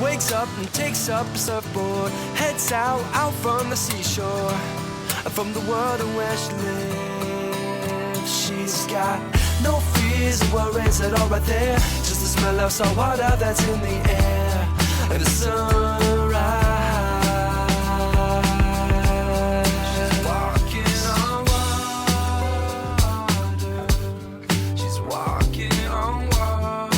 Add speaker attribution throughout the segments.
Speaker 1: wakes up and takes up a surfboard, heads out from the seashore, from the world where she lives. She's got no fears or worries at all right there, just the smell of salt water that's in the air, and the sunrise. She's walking on water. She's walking on water.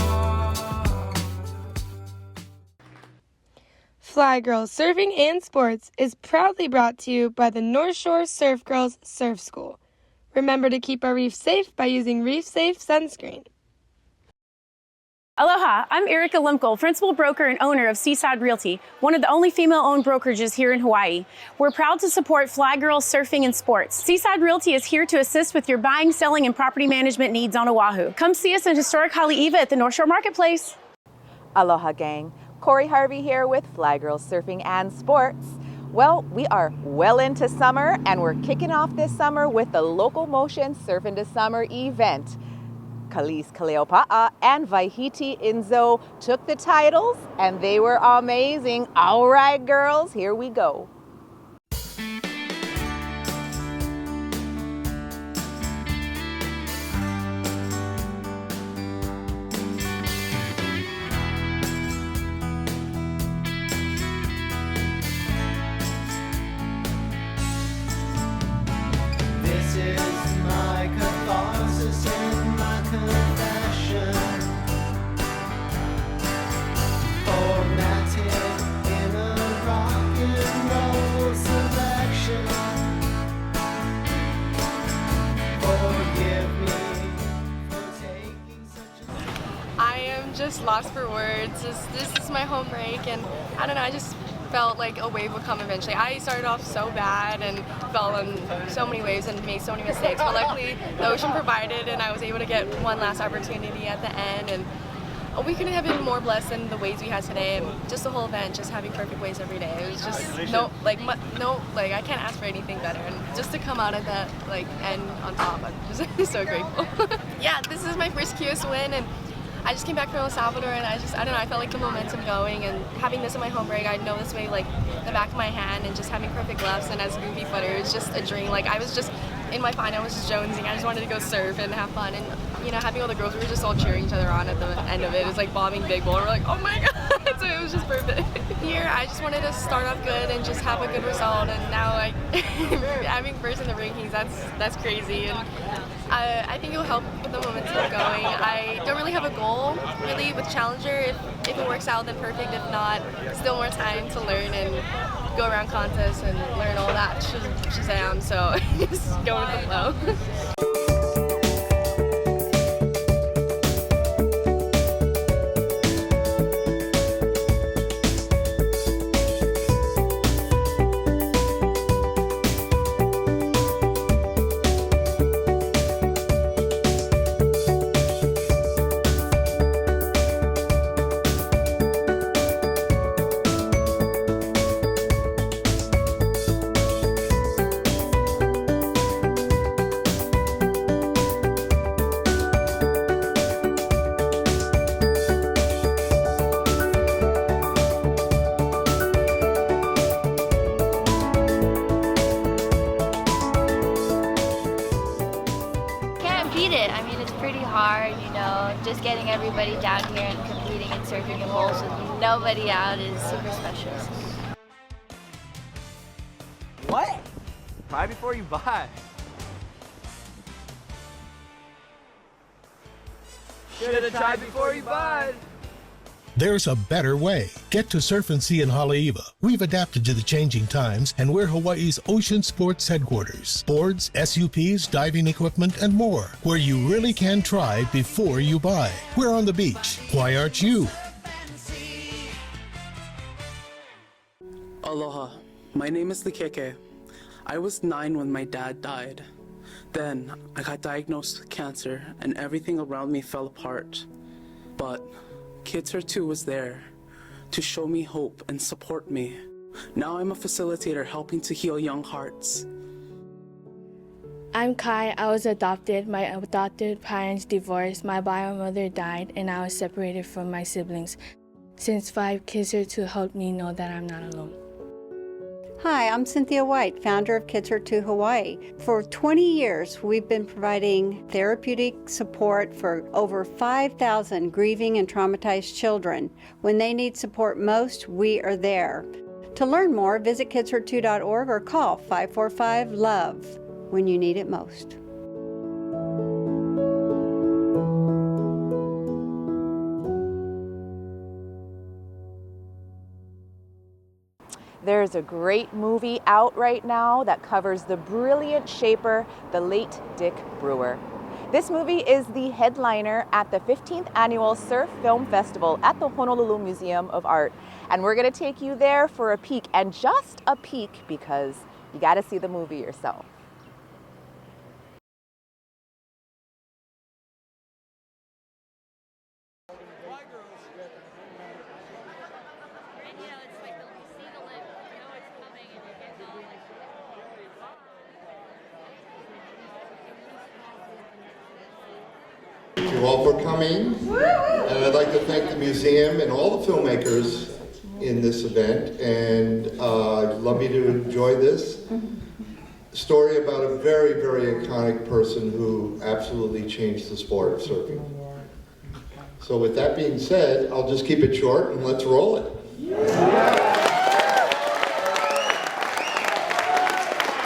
Speaker 2: FlHi Girls Surfing and Sports is proudly brought to you by the North Shore Surf Girls Surf School. Remember to keep our reef safe by using Reef Safe sunscreen.
Speaker 3: Aloha, I'm Erica Lemkel, principal broker and owner of Seaside Realty, one of the only female-owned brokerages here in Hawaii. We're proud to support FlHi Girls Surfing and Sports. Seaside Realty is here to assist with your buying, selling, and property management needs on Oahu. Come see us in historic Haleiwa at the North Shore Marketplace.
Speaker 4: Aloha gang, Corey Harvey here with FlHi Girls Surfing and Sports. Well, we are well into summer and we're kicking off this summer with the Local Motion Surf into Summer event. Kalis Kaleopa'a and Vaihiti Inzo took the titles and they were amazing. All right, girls, here we go.
Speaker 1: This is my catharsis and my confession, formatted in a rock and roll selection. Forgive me for taking such a...
Speaker 5: I am just lost for words. This is my home break, and I don't know, I just felt like a wave would come eventually. I started off so bad and fell on so many waves and made so many mistakes, but luckily the ocean provided and I was able to get one last opportunity at the end, and we couldn't have been more blessed than the waves we had today, and just the whole event, just having perfect waves every day. It was just I can't ask for anything better, and just to come out at that end on top, I'm just so grateful. Yeah, this is my first QS win, and I just came back from El Salvador, and I don't know, I felt like the momentum going, and having this in my home break, I know this way like the back of my hand, and just having perfect lefts and as a goofy footer, it was just a dream. Like I was just, in my final, I was just jonesing. I just wanted to go surf and have fun, and having all the girls, we were just all cheering each other on at the end of it. It was like bombing big bowl. We're like, oh my god, so it was just perfect. Here, I just wanted to start off good and just have a good result, and now having first in the rankings, that's crazy, and I think it'll help with the momentum going. I don't really have a goal, really, with Challenger. If it works out, then perfect. If not, still more time to learn and go around contests and learn all that Shazam, so just go with the flow.
Speaker 6: hard, just getting everybody down here and competing and surfing in bowls with nobody out is super special.
Speaker 7: What? Try before you buy. Should've tried before you buy.
Speaker 8: There's a better way. Get to Surf and Sea in Haleiwa. We've adapted to the changing times, and we're Hawaii's ocean sports headquarters. Boards, SUPs, diving equipment, and more, where you really can try before you buy. We're on the beach. Why aren't you?
Speaker 9: Aloha. My name is Likeke. I was 9 when my dad died. Then I got diagnosed with cancer, and everything around me fell apart. But Kids Her 2 was there to show me hope and support me. Now I'm a facilitator helping to heal young hearts.
Speaker 10: I'm Kai. I was adopted. My adopted parents divorced. My bio mother died, and I was separated from my siblings. since FlHi Kids Are to help me know that I'm not alone.
Speaker 11: Hi, I'm Cynthia White, founder of Kids Are to Hawaii. For 20 years, we've been providing therapeutic support for over 5,000 grieving and traumatized children. When they need support most, we are there. To learn more, visit kidsare2.org or call 545-LOVE when you need it most.
Speaker 4: There's a great movie out right now that covers the brilliant shaper, the late Dick Brewer. This movie is the headliner at the 15th Annual Surf Film Festival at the Honolulu Museum of Art. And we're gonna take you there for a peek, and just a peek because you gotta see the movie yourself.
Speaker 12: Thank you all for coming, and I'd like to thank the museum and all the filmmakers in this event, and I'd love you to enjoy this story about a very, very iconic person who absolutely changed the sport of surfing. So with that being said, I'll just keep it short and let's roll it.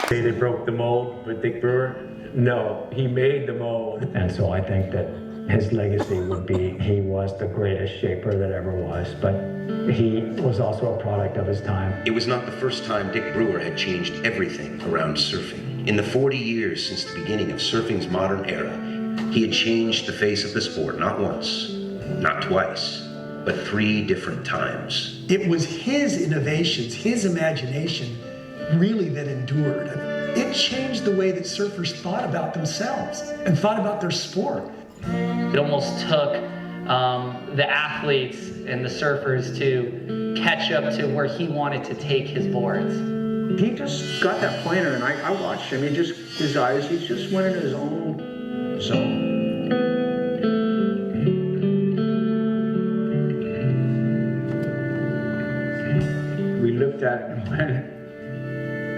Speaker 13: They broke the mold with Dick Brewer? No, he made the mold. And so I think that his legacy would be he was the greatest shaper that ever was, but he was also a product of his time.
Speaker 14: It was not the first time Dick Brewer had changed everything around surfing. In the 40 years since the beginning of surfing's modern era, he had changed the face of the sport not once, not twice, but 3 different times.
Speaker 15: It was his innovations, his imagination, really that endured. It changed the way that surfers thought about themselves and thought about their sport.
Speaker 16: It almost took the athletes and the surfers to catch up to where he wanted to take his boards.
Speaker 17: He just got that pointer, and I watched him. He just, his eyes, he just went into his own zone. We looked at it and went,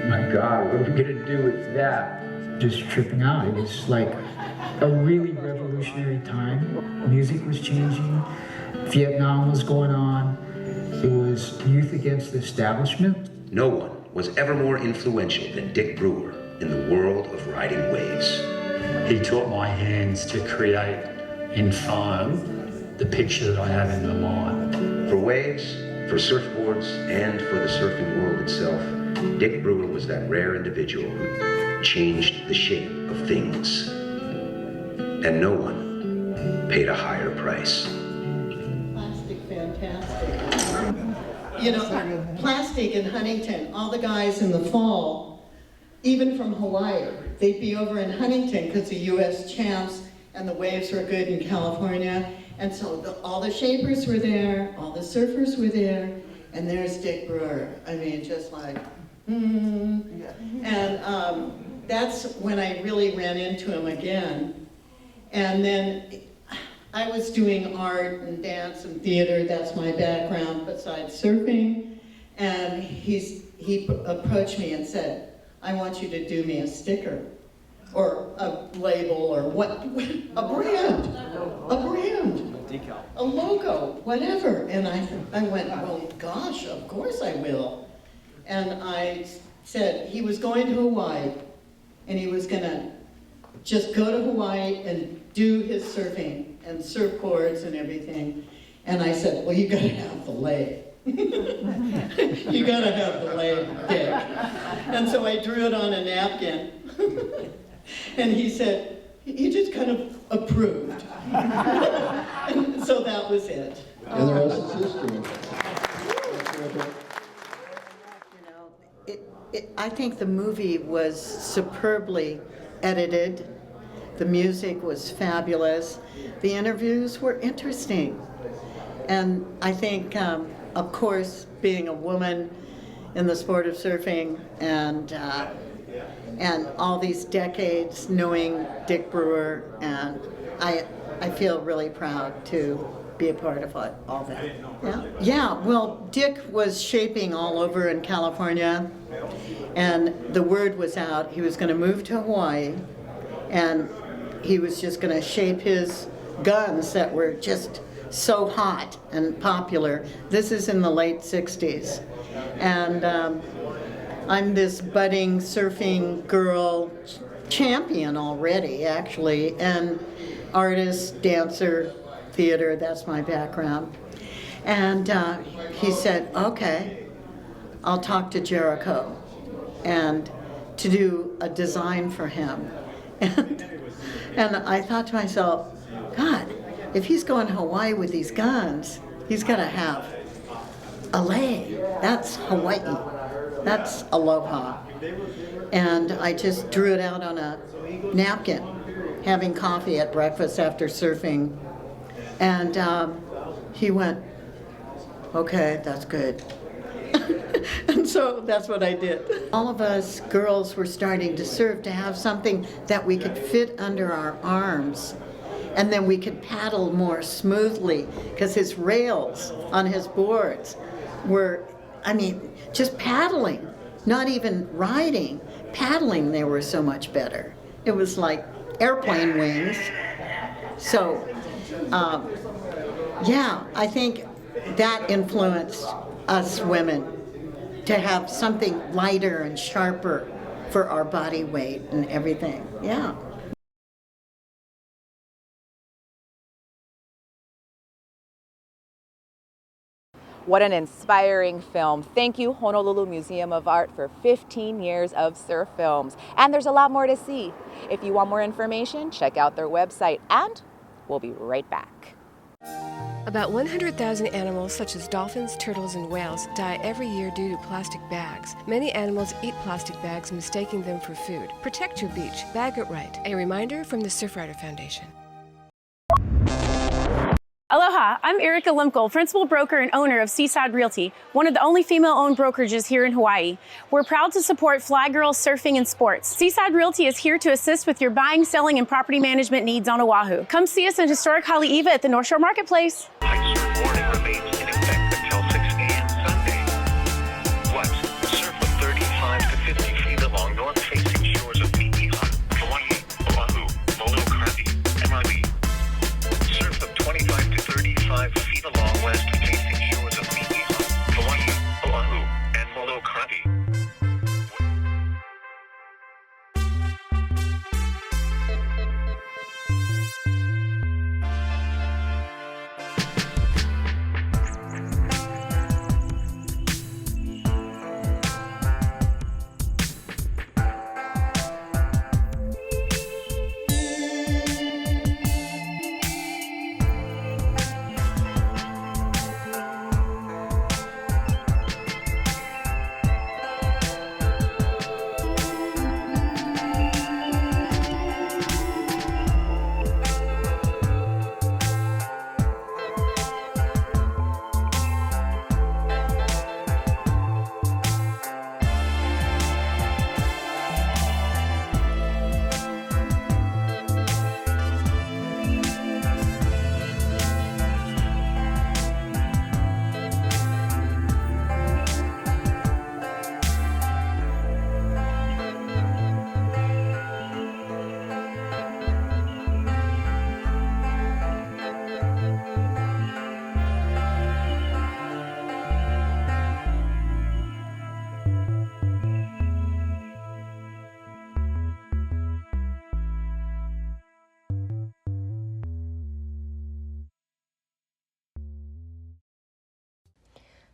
Speaker 17: my God, what are we gonna do with that?
Speaker 18: Just tripping out. It was like a really revolutionary time. Music was changing, Vietnam was going on. It was youth against the establishment.
Speaker 14: No one was ever more influential than Dick Brewer in the world of riding waves.
Speaker 13: He taught my hands to create in foam the picture that I have in my mind.
Speaker 14: For waves, for surfboards, and for the surfing world itself, Dick Brewer was that rare individual who changed the shape of things. And no one paid a higher price.
Speaker 19: Plastic, fantastic. You know, plastic in Huntington, all the guys in the fall, even from Hawaii, they'd be over in Huntington because the U.S. champs and the waves were good in California. And so all the shapers were there, all the surfers were there, and there's Dick Brewer. I mean, just like, And that's when I really ran into him again. And then I was doing art and dance and theater. That's my background besides surfing. And he approached me and said, I want you to do me a sticker or a label or a brand, a logo, whatever. And I went, well, gosh, of course I will. And I said he was going to Hawaii and he was gonna just go to Hawaii and do his surfing and surfboards and everything. And I said, well, you gotta have the leg. You gotta have the leg, Dick. And so I drew it on a napkin. And he said, he just kind of approved. And so that was it.
Speaker 12: And the rest is history.
Speaker 19: I think the movie was superbly edited. The music was fabulous. The interviews were interesting. And I think, of course, being a woman in the sport of surfing and all these decades knowing Dick Brewer, and I feel really proud to be a part of all that. Yeah, well, Dick was shaping all over in California, and the word was out. He was going to move to Hawaii, and he was just going to shape his guns that were just so hot and popular. This is in the late 60s. And I'm this budding surfing girl champion already, actually, and artist, dancer, theater, that's my background. And he said, okay, I'll talk to Jericho and to do a design for him. And I thought to myself, God, if he's going to Hawaii with these guns, he's got to have a lei. That's Hawaii. That's aloha. And I just drew it out on a napkin, having coffee at breakfast after surfing. And he went, okay, that's good. And so that's what I did. All of us girls were starting to surf to have something that we could fit under our arms. And then we could paddle more smoothly because his rails on his boards were, just paddling, not even riding. Paddling, they were so much better. It was like airplane wings. So, I think that influenced us women to have something lighter and sharper for our body weight and everything. Yeah.
Speaker 4: What an inspiring film. Thank you, Honolulu Museum of Art, for 15 years of surf films. And there's a lot more to see. If you want more information, check out their website, and we'll be right back.
Speaker 20: About 100,000 animals such as dolphins, turtles, and whales die every year due to plastic bags. Many animals eat plastic bags, mistaking them for food. Protect your beach. Bag it right. A reminder from the Surfrider Foundation.
Speaker 3: Aloha, I'm Erica Lemkel, principal broker and owner of Seaside Realty, one of the only female-owned brokerages here in Hawaii. We're proud to support FlHi Girls Surfing and Sports. Seaside Realty is here to assist with your buying, selling, and property management needs on Oahu. Come see us in historic Haleiwa at the North Shore Marketplace.
Speaker 21: Warning remains in effect until 6 a.m. Sunday. What? Surf with 35 to 50 feet along north-facing shores of Niihau, Hawaii, Oahu, Molo Krabi, and Maui. Surf with 25 to 35 feet along west-facing shores of Niihau, Hawaii, Oahu, and Molo Krabi.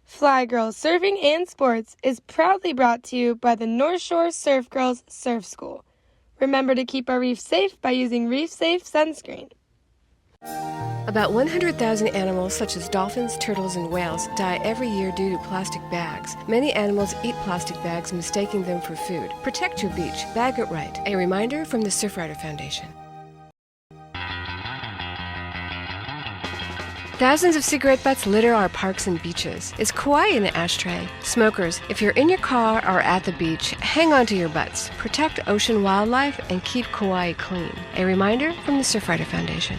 Speaker 2: FlHi Girls Surfing and Sports is proudly brought to you by the North Shore Surf Girls Surf School. Remember to keep our reef safe by using Reef Safe sunscreen.
Speaker 20: About 100,000 animals such as dolphins, turtles, and whales die every year due to plastic bags. Many animals eat plastic bags, mistaking them for food. Protect your beach. Bag it right. A reminder from the Surfrider Foundation. Thousands of cigarette butts litter our parks and beaches. Is Kauai in the ashtray? Smokers, if you're in your car or at the beach, hang on to your butts. Protect ocean wildlife and keep Kauai clean. A reminder from the Surfrider Foundation.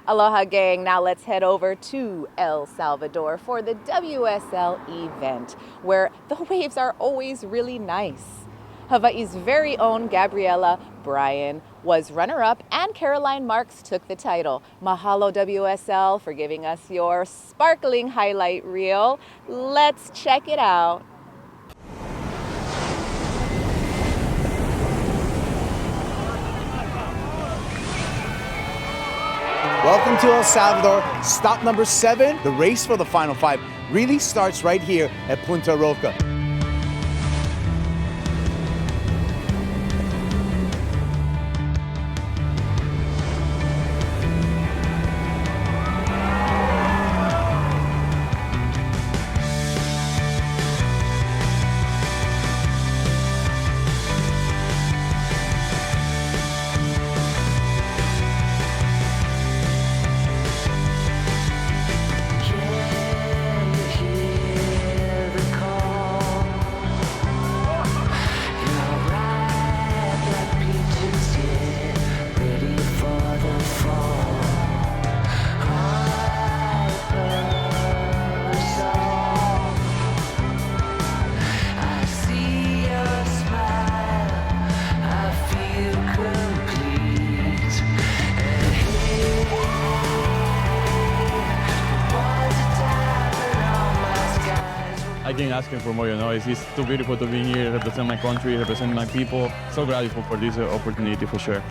Speaker 4: Aloha gang, now let's head over to El Salvador for the WSL event, where the waves are always really nice. Hawaii's very own Gabriella Bryan was runner-up and Caroline Marks took the title. Mahalo WSL for giving us your sparkling highlight reel. Let's check it out.
Speaker 1: Welcome to El Salvador, stop number 7. The race for the Final 5 really starts right here at Punta Roca.
Speaker 22: I can't ask him for more, It's too beautiful to be here, represent my country, represent my people. So grateful for this opportunity for sure.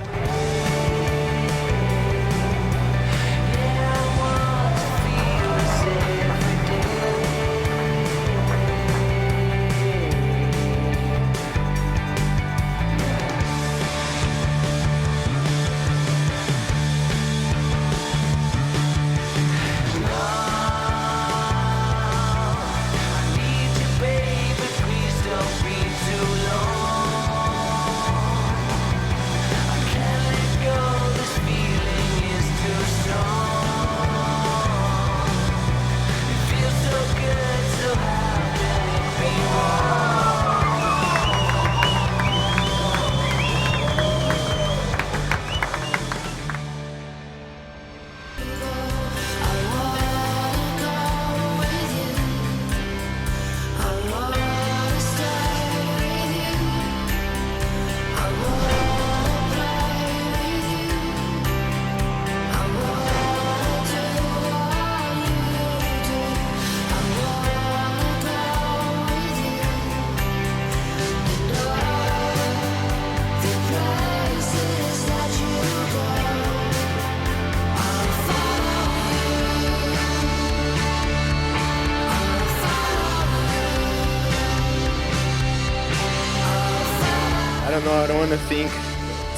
Speaker 23: I don't know, I don't want to think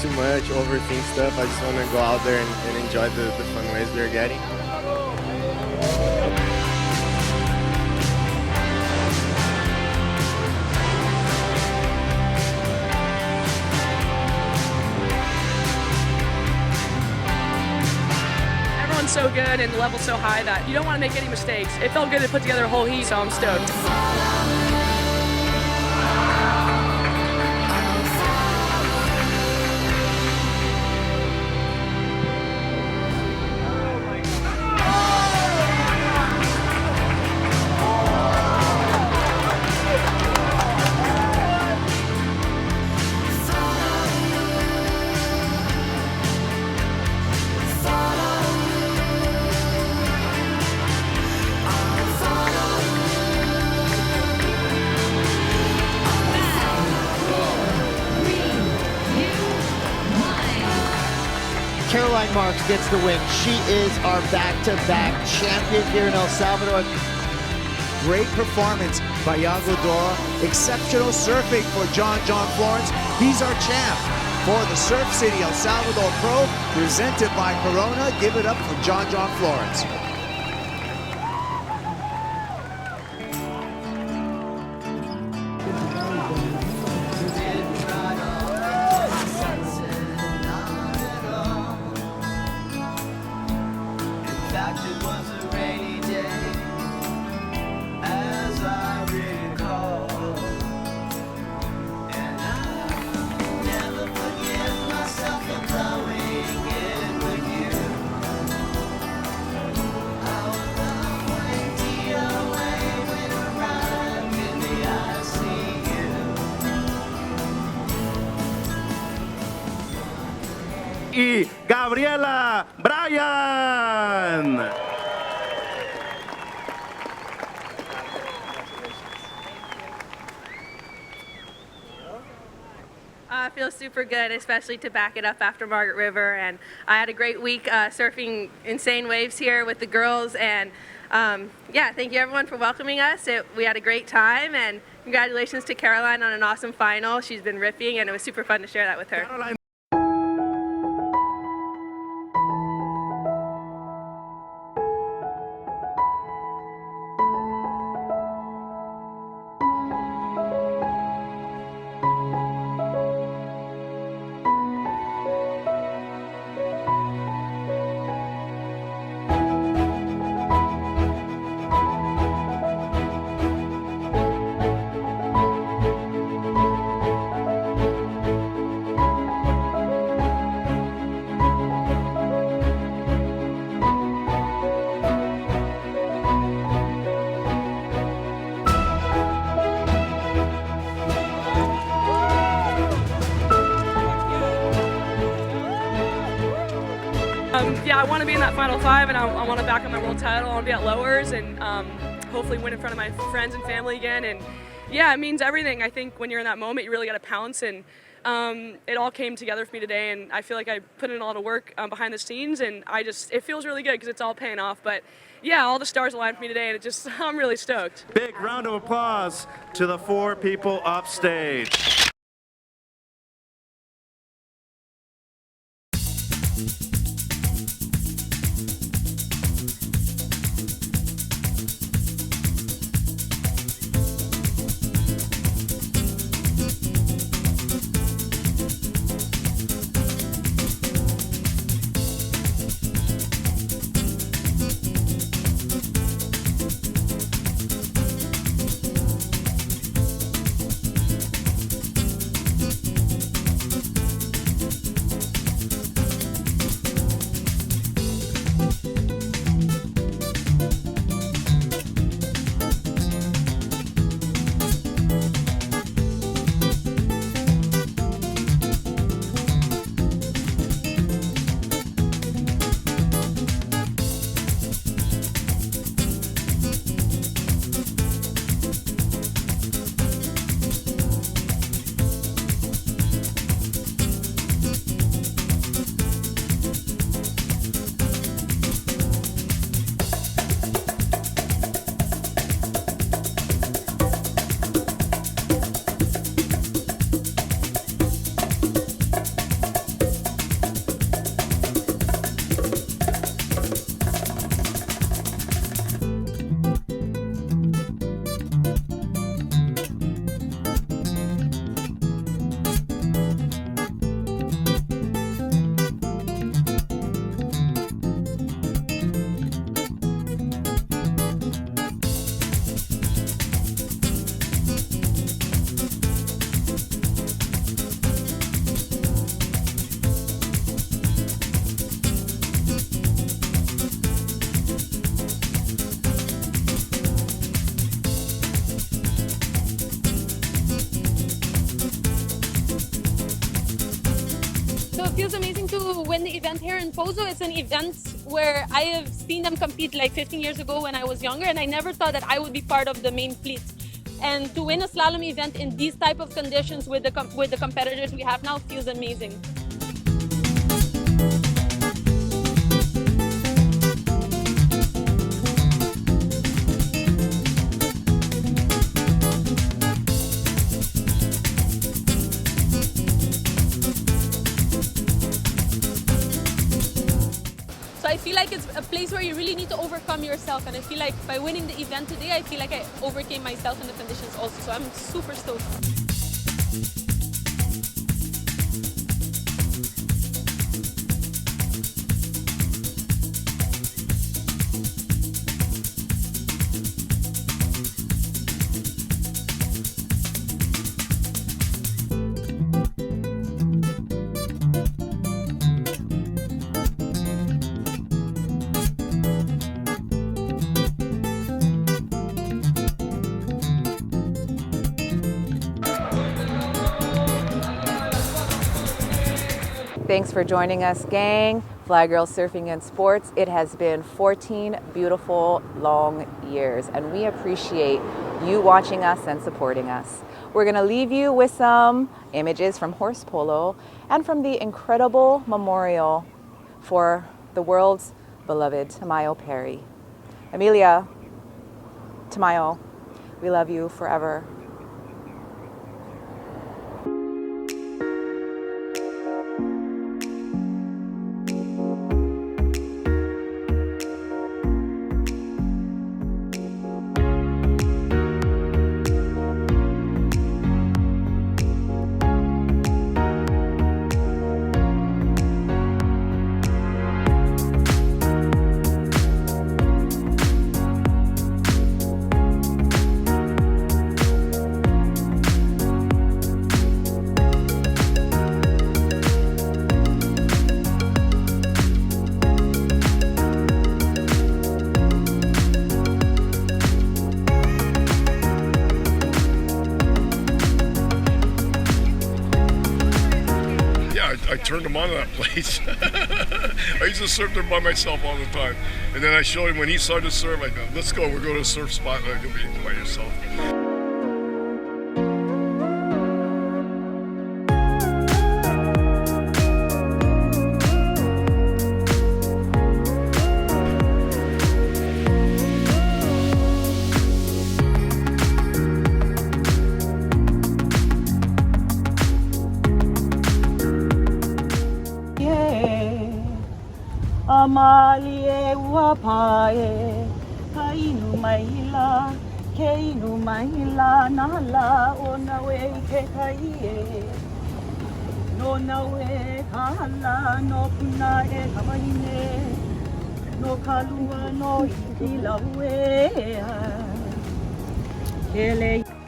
Speaker 23: too much, overthink stuff. I just want to go out there and enjoy the fun waves we're getting.
Speaker 24: Everyone's so good and the level's so high that you don't want to make any mistakes. It felt good to put together a whole heat, so I'm stoked.
Speaker 25: Caroline Marks gets the win. She is our back-to-back champion here in El Salvador. Great performance by Yago Dora. Exceptional surfing for John Florence. He's our champ for the Surf City El Salvador Pro, presented by Corona. Give it up for John Florence.
Speaker 5: y Gabriela Bryan.
Speaker 6: I feel super good, especially to back it up after Margaret River. And I had a great week surfing insane waves here with the girls. And yeah, thank you everyone for welcoming us. We had a great time, and congratulations to Caroline on an awesome final. She's been ripping, and it was super fun to share that with her.
Speaker 5: Caroline.
Speaker 24: Yeah, I want to be in that Final Five, and I want to back up my world title. I want to be at lowers and hopefully win in front of my friends and family again. And yeah, it means everything. I think when you're in that moment, you really got to pounce, and it all came together for me today. And I feel like I put in a lot of work behind the scenes, and it feels really good because it's all paying off. But yeah, all the stars aligned for me today, and I'm really stoked.
Speaker 5: Big round of applause to the 4 people upstage.
Speaker 7: It feels amazing to win the event here in Pozo. It's an event where I have seen them compete like 15 years ago when I was younger, and I never thought that I would be part of the main fleet. And to win a slalom event in these type of conditions with the competitors we have now feels amazing. I feel like it's a place where you really need to overcome yourself, and I feel like by winning the event today, I feel like I overcame myself in the conditions also, so I'm super stoked.
Speaker 4: Thanks for joining us, gang. FlHi Girls Surfing and Sports. It has been 14 beautiful, long years, and we appreciate you watching us and supporting us. We're going to leave you with some images from horse polo and from the incredible memorial for the world's beloved Tamayo Perry. Amelia, Tamayo, we love you forever.
Speaker 8: I turned him on to that place. I used to surf there by myself all the time. And then I showed him when he started to surf, I go, let's go, we'll go to a surf spot, and you'll be by yourself.
Speaker 9: Amalie wapae kainu maila keinu maila nala ona we ke kai no na we kala no puna e kamaine no kalua no ikila we ele